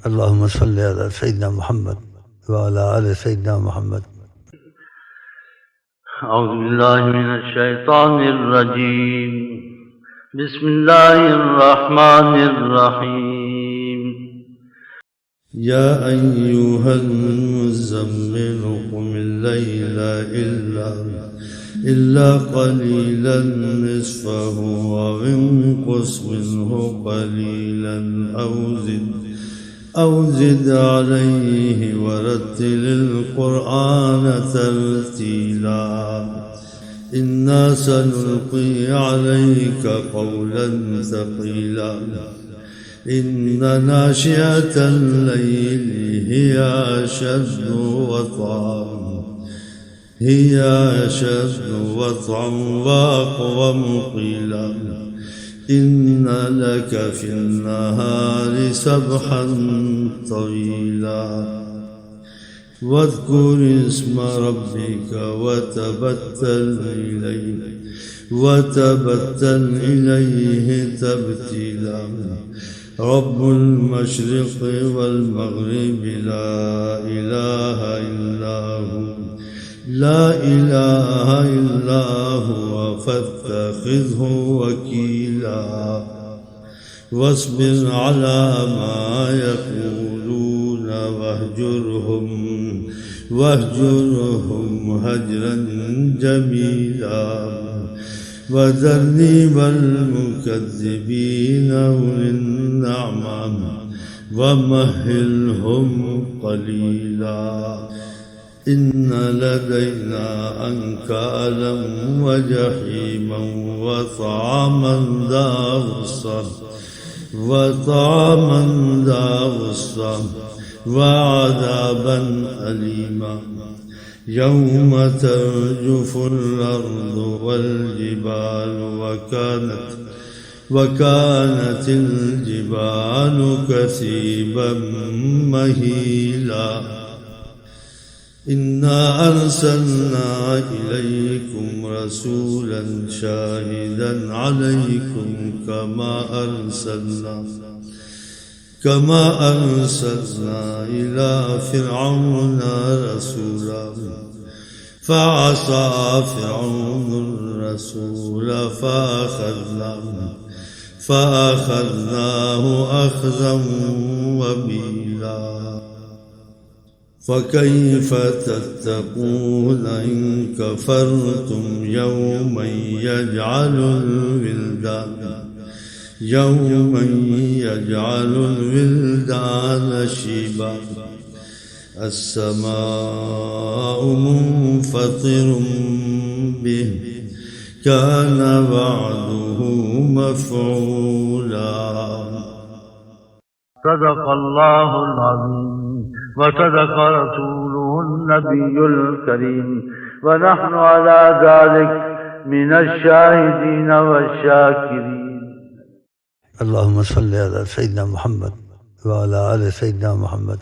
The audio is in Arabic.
اللهم صل على سيدنا محمد وعلى آل سيدنا محمد. أعوذ بالله من الشيطان الرجيم. بسم الله الرحمن الرحيم. يا أيها المزمل قم الليل إلا قليلا نصفه أو انقص منه قليلا أو زد عليه ورتل القرآن ترتيلا إنا سنلقي عليك قولا ثقيلا إن ناشئة الليل هي أشد وطئا وأقوم قيلا إن لك في النهار سبحا طويلا واذكر اسم ربك وتبتل إليه تبتيلا رب المشرق والمغرب لا إله إلا هو فاتخذه وكيلا واصبر على ما يقولون واهجرهم هجرا جميلا وذرني والمكذبين أولي النعمة ومهلهم قليلا إن لدينا أنكالا وجحيما وطعاما ذا غصة وعذابا أليما يوم ترجف الأرض والجبال وكانت الجبال كثيبا مهيلا إنا أرسلنا إليكم رسولا شاهدا عليكم كما أرسلنا إلى فرعون رسولا فعصى فرعون الرسول فأخذناه أخذا وبيلا فكيف تتقون إن كفرتم يوما يجعل الولدان شيبا السماء منفطر به كان وعده مفعولا. صدق الله العظيم وصدق رسوله النبي الكريم ونحن على ذلك من الشاهدين والشاكرين. اللهم صل على سيدنا محمد وعلى آل سيدنا محمد.